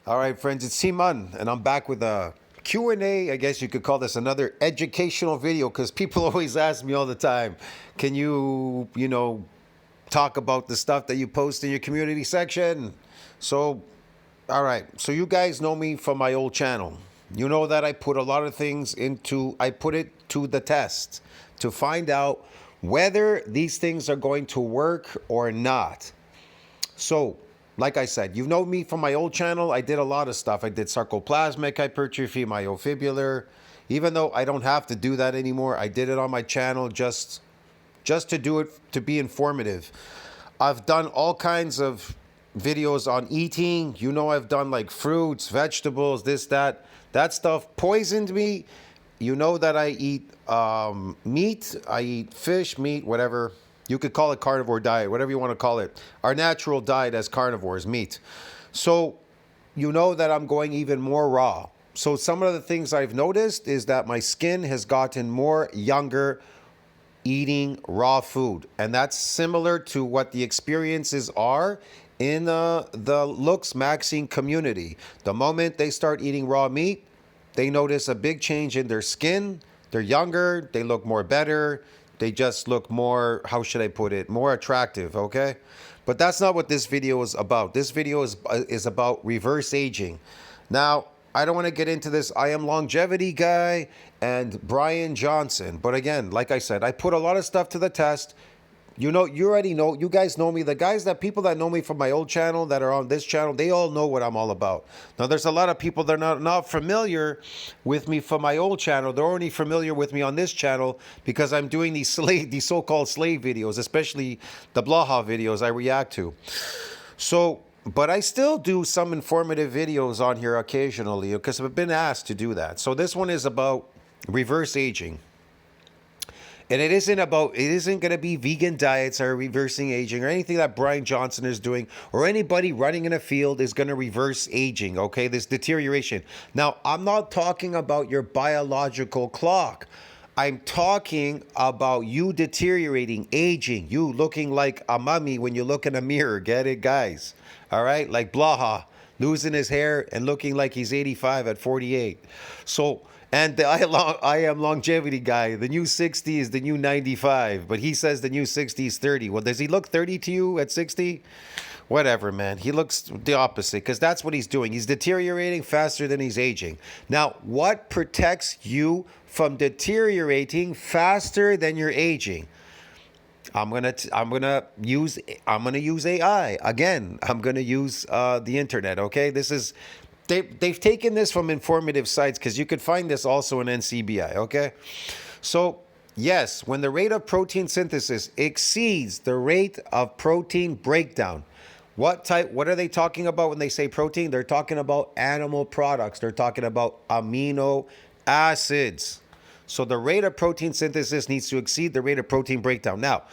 All right, friends, it's Simon, and I'm back with a Q&A. I guess you could call this another educational video because people always ask me all the time, can you talk about the stuff that you post in your community section? So, all right. So you guys know me from my old channel. You know that I put a lot of things I put it to the test to find out whether these things are going to work or not. So, like I said, you know me from my old channel. I did a lot of stuff. I did sarcoplasmic hypertrophy, myofibrillar. Even though I don't have to do that anymore, I did it on my channel just to do it, to be informative. I've done all kinds of videos on eating. I've done like fruits, vegetables, this, that. That stuff poisoned me. You know that I eat meat. I eat fish, meat, whatever. You could call it carnivore diet, whatever you want to call it. Our natural diet as carnivores, meat. So you know that I'm going even more raw. So some of the things I've noticed is that my skin has gotten more younger eating raw food. And that's similar to what the experiences are in the looks maxing community. The moment they start eating raw meat, they notice a big change in their skin. They're younger, they look more better. They just look more, how should I put it, more attractive, okay? But that's not what this video is about. This video is about reverse aging. Now, I don't want to get into this I am longevity guy and Brian Johnson. But again, like I said, I put a lot of stuff to the test. You already know, you guys know me. The people that know me from my old channel that are on this channel, they all know what I'm all about. Now, there's a lot of people that are not familiar with me from my old channel. They're only familiar with me on this channel because I'm doing these so-called slave videos, especially the Blaha videos I react to. So, but I still do some informative videos on here occasionally because I've been asked to do that. So this one is about reverse aging. And it isn't going to be vegan diets or reversing aging or anything that Brian Johnson is doing or anybody running in a field is going to reverse aging, okay? This deterioration. Now, I'm not talking about your biological clock. I'm talking about you deteriorating, aging, you looking like a mummy when you look in a mirror. Get it, guys? All right? Like Blaha, losing his hair and looking like he's 85 at 48. So... And the I am longevity guy, the new 60 is the new 95, but he says the new 60 is 30. Well, does he look 30 to you at 60? Whatever, man. He looks the opposite because that's what he's doing. He's deteriorating faster than he's aging. Now, what protects you from deteriorating faster than you're aging? I'm gonna use AI again. I'm gonna use the internet. Okay, they've taken this from informative sites because you could find this also in NCBI, okay? So, yes, when the rate of protein synthesis exceeds the rate of protein breakdown, what are they talking about when they say protein? They're talking about animal products. They're talking about amino acids. So the rate of protein synthesis needs to exceed the rate of protein breakdown. Now,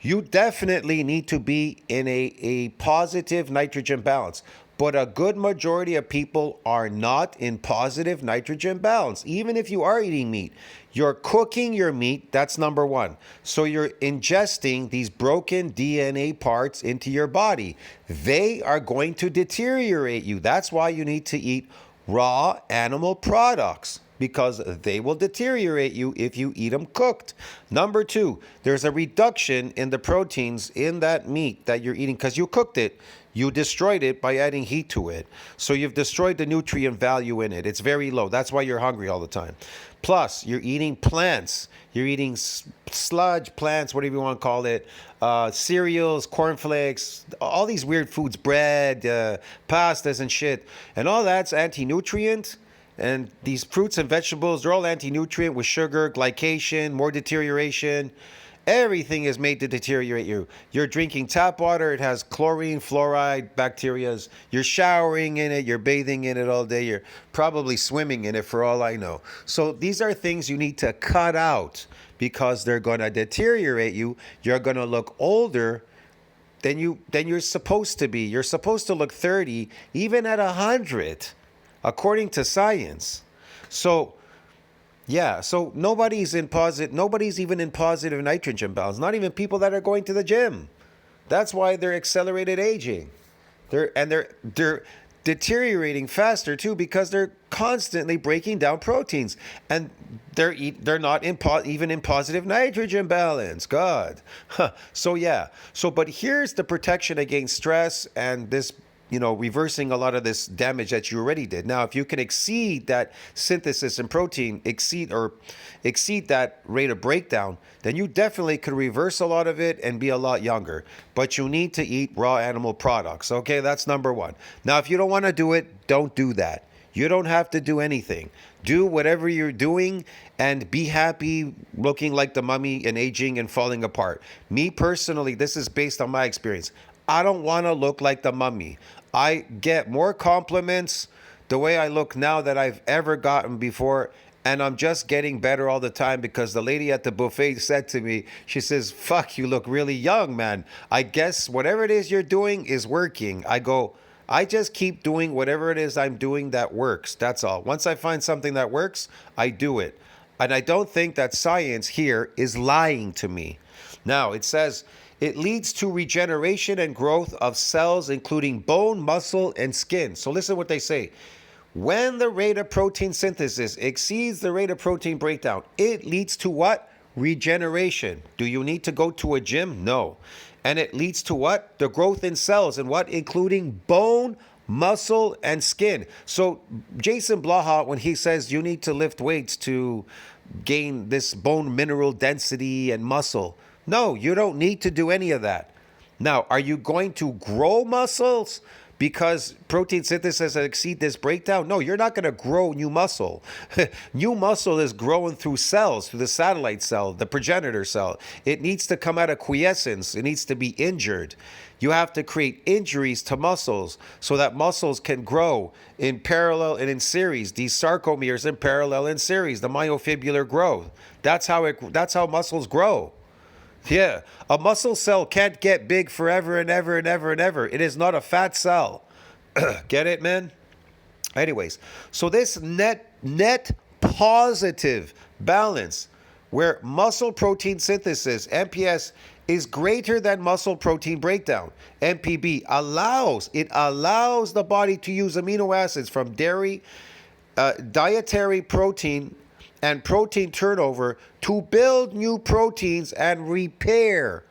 you definitely need to be in a positive nitrogen balance. But a good majority of people are not in positive nitrogen balance. Even if you are eating meat, you're cooking your meat. That's number one. So you're ingesting these broken DNA parts into your body. They are going to deteriorate you. That's why you need to eat raw animal products, because they will deteriorate you if you eat them cooked. Number two, there's a reduction in the proteins in that meat that you're eating because you cooked it. You destroyed it by adding heat to it. So you've destroyed the nutrient value in it. It's very low. That's why you're hungry all the time. Plus, you're eating plants. You're eating sludge plants, whatever you want to call it, cereals, cornflakes, all these weird foods, bread, pastas and shit. And all that's anti-nutrient. And these fruits and vegetables, they're all anti-nutrient with sugar, glycation, more deterioration. Everything is made to deteriorate you. You're drinking tap water. It has chlorine, fluoride, bacteria. You're showering in it. You're bathing in it all day. You're probably swimming in it for all I know. So these are things you need to cut out because they're going to deteriorate you. You're going to look older than you're supposed to be. You're supposed to look 30, even at 100, according to science. So... yeah, so nobody's even in positive nitrogen balance. Not even people that are going to the gym. That's why they're accelerated aging. They're deteriorating faster too because they're constantly breaking down proteins, and they're not even in positive nitrogen balance. God. So yeah. So but here's the protection against stress and this, reversing a lot of this damage that you already did. Now, if you can exceed that synthesis in protein, exceed that rate of breakdown, then you definitely could reverse a lot of it and be a lot younger. But you need to eat raw animal products. Okay, that's number one. Now, if you don't want to do it, don't do that. You don't have to do anything. Do whatever you're doing and be happy looking like the mummy and aging and falling apart. Me personally, this is based on my experience. I don't want to look like the mummy. I get more compliments the way I look now that I've ever gotten before. And I'm just getting better all the time because the lady at the buffet said to me, she says, fuck, you look really young, man. I guess whatever it is you're doing is working. I go, I just keep doing whatever it is I'm doing that works. That's all. Once I find something that works, I do it. And I don't think that science here is lying to me. Now, it says it leads to regeneration and growth of cells, including bone, muscle, and skin. So listen what they say. When the rate of protein synthesis exceeds the rate of protein breakdown, it leads to what? Regeneration. Do you need to go to a gym? No. And it leads to what? The growth in cells and what? Including bone, muscle, and skin. So Jason Blaha, when he says you need to lift weights to gain this bone mineral density and muscle, no, you don't need to do any of that. Now, are you going to grow muscles because protein synthesis exceed this breakdown? No, you're not going to grow new muscle. New muscle is growing through cells, through the satellite cell, the progenitor cell. It needs to come out of quiescence. It needs to be injured. You have to create injuries to muscles so that muscles can grow in parallel and in series. These sarcomeres in parallel and series, the myofibrillar growth. That's how muscles grow. Yeah, a muscle cell can't get big forever and ever and ever and ever. It is not a fat cell. Get it, man? Anyways, so this net positive balance where muscle protein synthesis, MPS, is greater than muscle protein breakdown, MPB, allows the body to use amino acids from dairy, dietary protein, and protein turnover to build new proteins and repair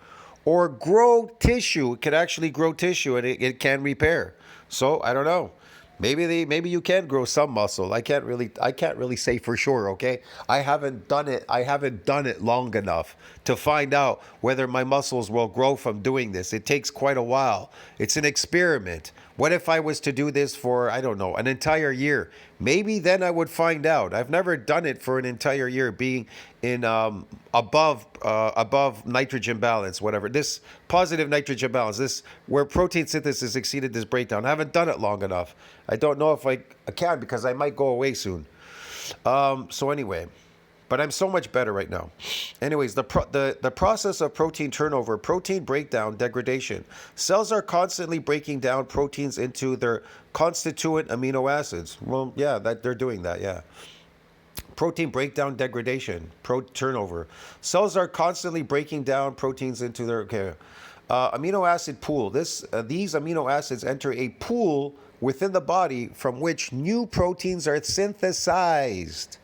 or grow tissue. It can actually grow tissue and it can repair. So I don't know. Maybe you can grow some muscle. I can't really say for sure, okay? I haven't done it long enough to find out whether my muscles will grow from doing this. It takes quite a while. It's an experiment. What if I was to do this for, I don't know, an entire year? Maybe then I would find out. I've never done it for an entire year, being in above nitrogen balance, whatever. This positive nitrogen balance, this where protein synthesis exceeded this breakdown. I haven't done it long enough. I don't know if I can because I might go away soon. So anyway. But I'm so much better right now. Anyways, the process of protein turnover, protein breakdown, degradation. Cells are constantly breaking down proteins into their constituent amino acids. Well, yeah, they're doing that, yeah. Protein breakdown, degradation, turnover. Cells are constantly breaking down proteins into their amino acid pool. These amino acids enter a pool within the body from which new proteins are synthesized.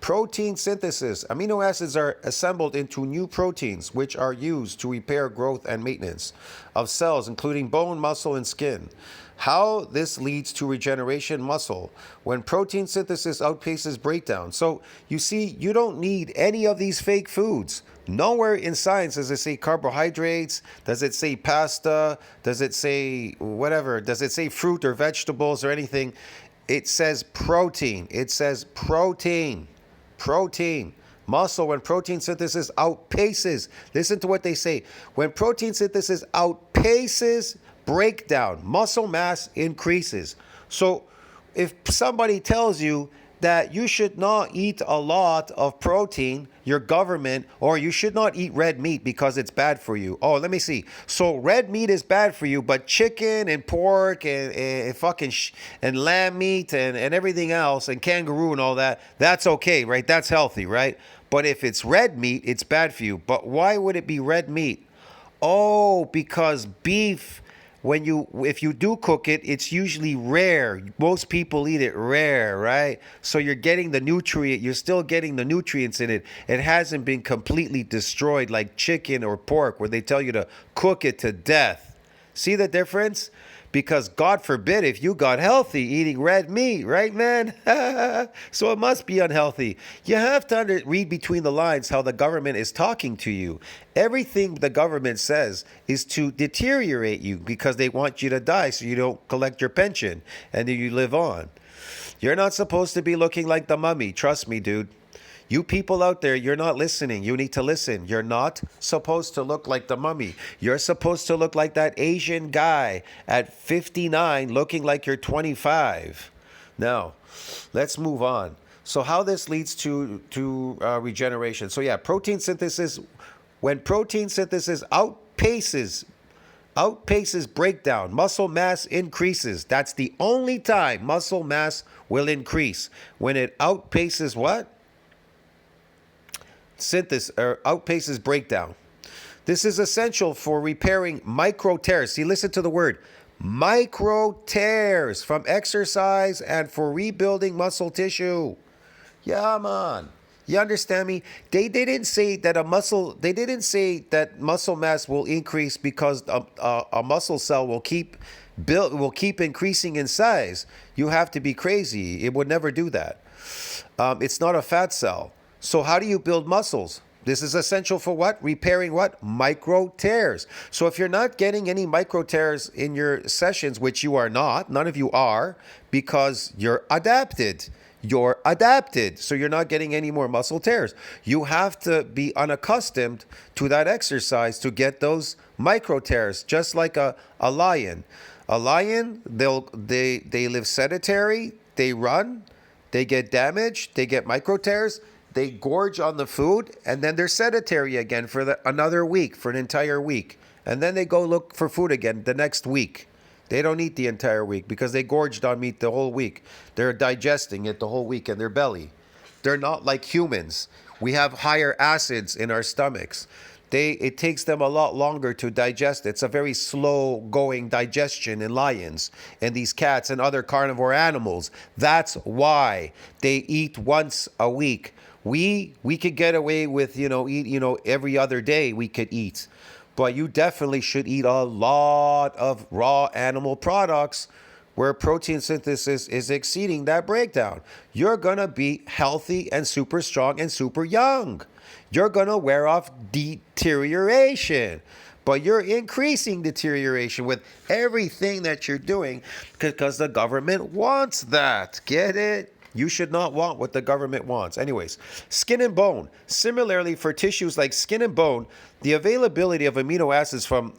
Protein synthesis. Amino acids are assembled into new proteins, which are used to repair growth and maintenance of cells, including bone, muscle, and skin. How this leads to regeneration muscle when protein synthesis outpaces breakdown. So you see, you don't need any of these fake foods. Nowhere in science does it say carbohydrates, does it say pasta, does it say whatever, does it say fruit or vegetables or anything. It says protein. It says protein. Protein. Muscle, when protein synthesis outpaces. Listen to what they say. When protein synthesis outpaces breakdown, muscle mass increases. So if somebody tells you that you should not eat a lot of protein, your government, or you should not eat red meat because it's bad for you. Oh, let me see. So red meat is bad for you, but chicken and pork and and lamb meat and everything else and kangaroo and all that, that's okay, right? That's healthy, right? But if it's red meat, it's bad for you. But why would it be red meat? Oh, because beef if you do cook it, it's usually rare. Most people eat it rare, right? So you're still getting the nutrients in it. It hasn't been completely destroyed like chicken or pork where they tell you to cook it to death. See the difference? Because God forbid if you got healthy eating red meat, right, man? So it must be unhealthy. You have to read between the lines how the government is talking to you. Everything the government says is to deteriorate you because they want you to die so you don't collect your pension and then you live on. You're not supposed to be looking like the mummy. Trust me, dude. You people out there, you're not listening. You need to listen. You're not supposed to look like the mummy. You're supposed to look like that Asian guy at 59 looking like you're 25. Now, let's move on. So how this leads to regeneration. So yeah, protein synthesis, when protein synthesis outpaces breakdown, muscle mass increases. That's the only time muscle mass will increase. When it outpaces what? Synthesis or outpaces breakdown. This is essential for repairing micro tears. See, listen to the word micro tears from exercise and for rebuilding muscle tissue. Yeah, man. You understand me? They didn't say that muscle mass will increase because a muscle cell will keep increasing in size. You have to be crazy. It would never do that. It's not a fat cell. So how do you build muscles? This is essential for what? Repairing what? Micro tears. So if you're not getting any micro tears in your sessions, which you are not, none of you are, because you're adapted. You're adapted. So you're not getting any more muscle tears. You have to be unaccustomed to that exercise to get those micro tears, just like a lion. A lion, they live sedentary, they run, they get damaged, they get micro tears. They gorge on the food, and then they're sedentary again for another week, for an entire week. And then they go look for food again the next week. They don't eat the entire week because they gorged on meat the whole week. They're digesting it the whole week in their belly. They're not like humans. We have higher acids in our stomachs. It takes them a lot longer to digest. It's a very slow going digestion in lions and these cats and other carnivore animals. That's why they eat once a week. We could get away with, eat, every other day we could eat. But you definitely should eat a lot of raw animal products where protein synthesis is exceeding that breakdown. You're going to be healthy and super strong and super young. You're going to wear off deterioration. But you're increasing deterioration with everything that you're doing because the government wants that. Get it? You should not want what the government wants. Anyways, skin and bone. Similarly, for tissues like skin and bone, the availability of amino acids from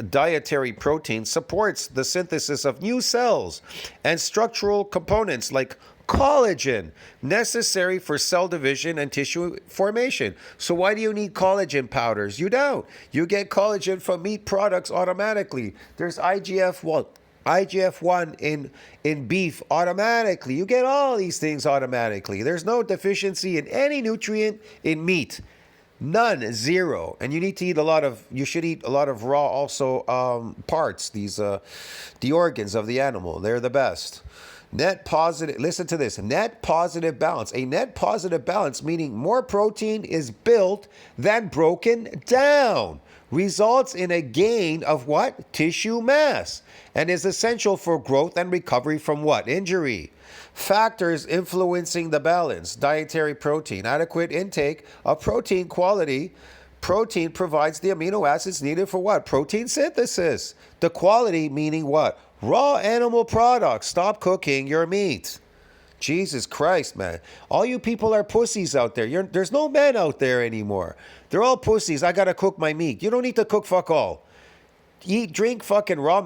dietary protein supports the synthesis of new cells and structural components like collagen, necessary for cell division and tissue formation. So why do you need collagen powders? You don't. You get collagen from meat products automatically. There's IGF-1 in beef automatically. You get all these things automatically. There's no deficiency in any nutrient in meat. None, zero. And you should eat a lot of raw also parts, the organs of the animal. They're the best. Net positive, listen to this, net positive balance. A net positive balance meaning more protein is built than broken down. Results in a gain of what? Tissue mass. And is essential for growth and recovery from what? Injury. Factors influencing the balance. Dietary protein. Adequate intake of protein quality. Protein provides the amino acids needed for what? Protein synthesis. The quality meaning what? Raw animal products. Stop cooking your meat. Jesus Christ, man. All you people are pussies out there. There's no men out there anymore. They're all pussies. I gotta cook my meat. You don't need to cook fuck all. Drink fucking raw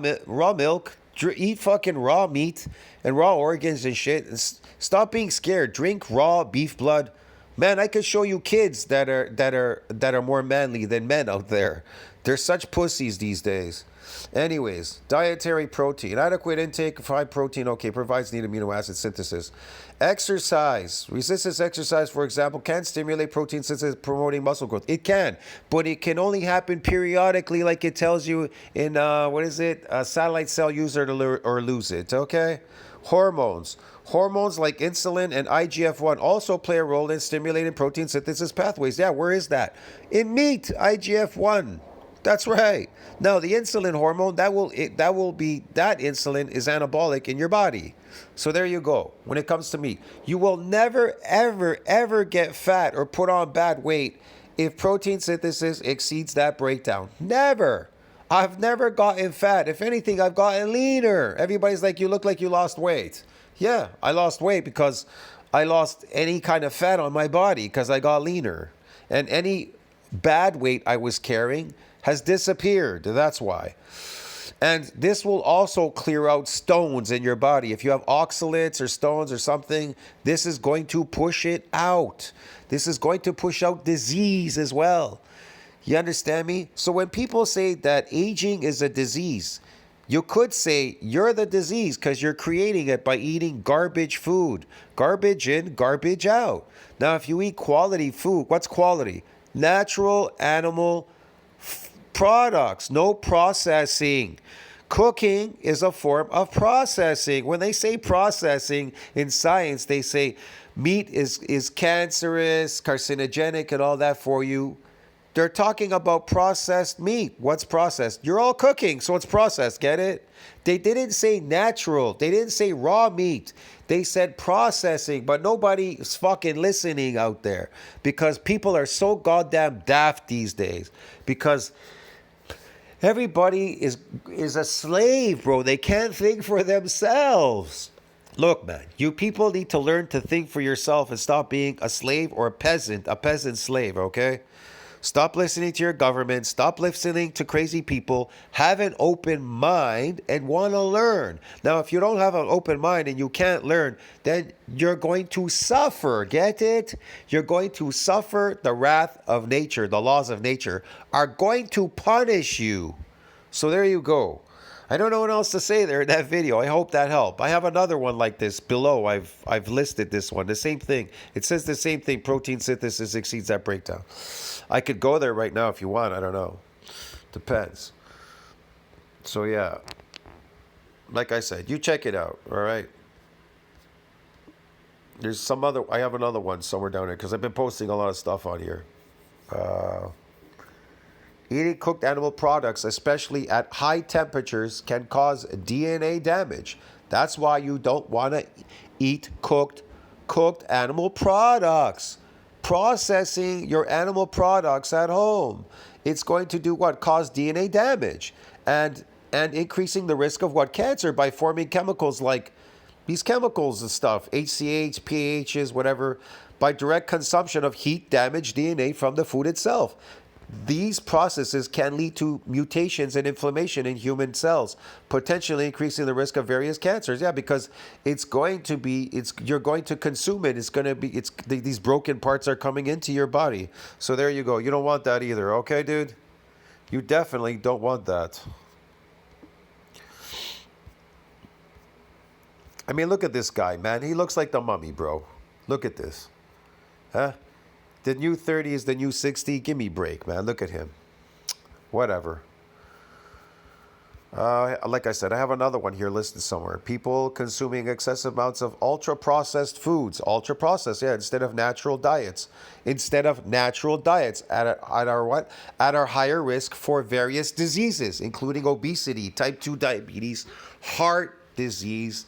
milk. Eat fucking raw meat and raw organs and shit. And stop being scared. Drink raw beef blood. Man, I could show you kids that are more manly than men out there. They're such pussies these days. Anyways, dietary protein. Adequate intake of high protein, okay, provides needed amino acid synthesis. Exercise. Resistance exercise, for example, can stimulate protein synthesis, promoting muscle growth. It can, but it can only happen periodically, like it tells you in, what is it? Satellite cell use it or lose it, okay? Hormones. Hormones like insulin and IGF-1 also play a role in stimulating protein synthesis pathways. Yeah, where is that? In meat, IGF-1. That's right. Now the insulin hormone that insulin is anabolic in your body. So there you go. When it comes to meat, you will never ever get fat or put on bad weight if protein synthesis exceeds that breakdown. Never. I've never gotten fat. If anything, I've gotten leaner. Everybody's like, you look like you lost weight. Yeah, I lost weight because I lost any kind of fat on my body because I got leaner. And any bad weight I was carrying has disappeared. That's why. And this will also clear out stones in your body. If you have oxalates or stones or something, this is going to push it out. This is going to push out disease as well. You understand me? So when people say that aging is a disease, you could say you're the disease because you're creating it by eating garbage food. Garbage in, garbage out. Now, if you eat quality food, what's quality? Natural animal products, no processing. Cooking is a form of processing. When they say processing in science, they say meat is cancerous, carcinogenic, and all that for you. They're talking about processed meat. What's processed? You're all cooking, so it's processed. Get it? They didn't say natural. They didn't say raw meat. They said processing, but nobody's fucking listening out there because people are so goddamn daft these days because everybody is a slave, bro. They can't think for themselves. Look, man, you people need to learn to think for yourself and stop being a slave or a peasant slave, okay? Stop listening to your government. Stop listening to crazy people. Have an open mind and want to learn. Now, if you don't have an open mind and you can't learn, then you're going to suffer. Get it? You're going to suffer the wrath of nature. The laws of nature are going to punish you. So there you go. I don't know what else to say there in that video. I hope that helped. I have another one like this below. I've listed this one. The same thing. It says the same thing. Protein synthesis exceeds that breakdown. I could go there right now if you want. I don't know. Depends. So yeah. Like I said, you check it out. All right. There's some other. I have another one somewhere down there because I've been posting a lot of stuff on here. Eating cooked animal products, especially at high temperatures, can cause DNA damage. That's why you don't want to eat cooked animal products. Processing your animal products at home, it's going to do what? Cause DNA damage and increasing the risk of what? Cancer by forming chemicals like these chemicals and stuff, HCH, PAHs, whatever, by direct consumption of heat damaged DNA from the food itself. These processes can lead to mutations and inflammation in human cells, potentially increasing the risk of various cancers. Yeah, because you're going to consume it. These broken parts are coming into your body. So there you go. You don't want that either. Okay, dude? You definitely don't want that. I mean, look at this guy, man. He looks like the mummy, bro. Look at this. Huh? The new 30 is the new 60. Give me a break, man. Look at him. Whatever. Like I said, I have another one here listed somewhere. People consuming excessive amounts of ultra-processed foods. Ultra-processed, yeah, instead of natural diets. At our what? At our higher risk for various diseases, including obesity, type 2 diabetes, heart disease,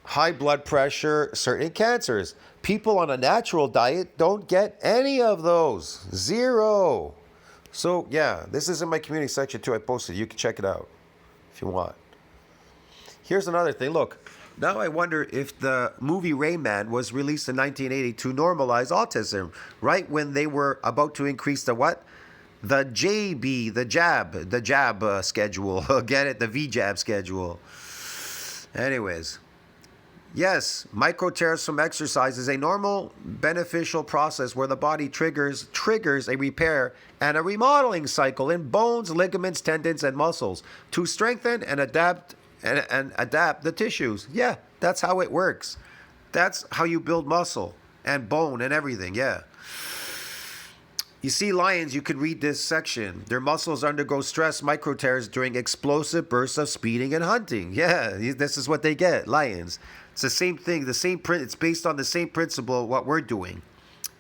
high blood pressure, certain cancers. People on a natural diet don't get any of those. Zero. So, yeah, this is in my community section too. I posted. You can check it out if you want. Here's another thing. Look, now I wonder if the movie Rayman was released in 1980 to normalize autism, right when they were about to increase the what? The jab schedule. Get it? The VJAB schedule. Anyways. Yes, micro tears from exercise is a normal beneficial process where the body triggers a repair and a remodeling cycle in bones, ligaments, tendons, and muscles to strengthen and adapt the tissues. Yeah, that's how it works. That's how you build muscle and bone and everything. Yeah. You see, lions, you could read this section. Their muscles undergo stress micro tears during explosive bursts of speeding and hunting. Yeah, this is what they get, lions. It's the same thing, it's based on the same principle of what we're doing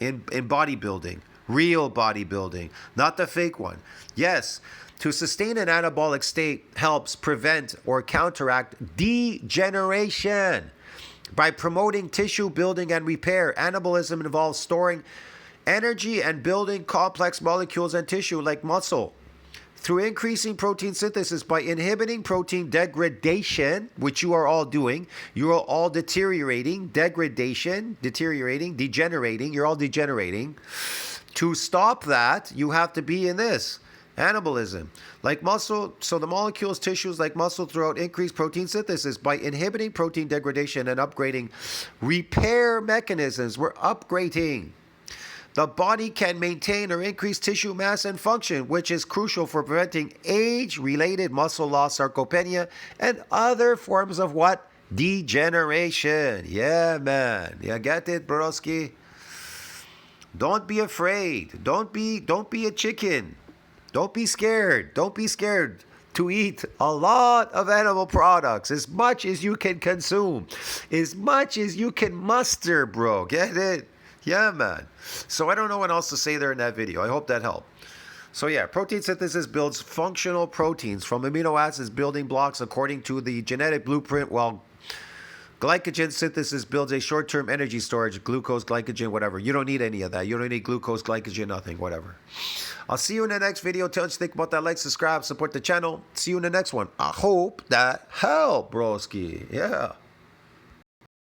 in bodybuilding, real bodybuilding, not the fake one. Yes, to sustain an anabolic state helps prevent or counteract degeneration by promoting tissue building and repair. Anabolism involves storing energy and building complex molecules and tissue like muscle through increasing protein synthesis by inhibiting protein degradation, which you are all doing. You are all deteriorating, degenerating. You're all degenerating. To stop that, you have to be in this anabolism. Like muscle, so the molecules, tissues like muscle throughout increased protein synthesis by inhibiting protein degradation and upgrading repair mechanisms. We're upgrading. The body can maintain or increase tissue mass and function, which is crucial for preventing age-related muscle loss, sarcopenia, and other forms of what? Degeneration. Yeah, man. You get it, broski? Don't be afraid. Don't be a chicken. Don't be scared. Don't be scared to eat a lot of animal products, as much as you can consume, as much as you can muster, bro. Get it? Yeah, man. So I don't know what else to say there in that video. I hope that helped. So yeah, protein synthesis builds functional proteins from amino acids building blocks according to the genetic blueprint, while glycogen synthesis builds a short-term energy storage, glucose, glycogen, whatever. You don't need any of that. You don't need glucose, glycogen, nothing, whatever. I'll see you in the next video. Tell us what you think about that. Like, subscribe, support the channel. See you in the next one. I hope that helped, broski. Yeah.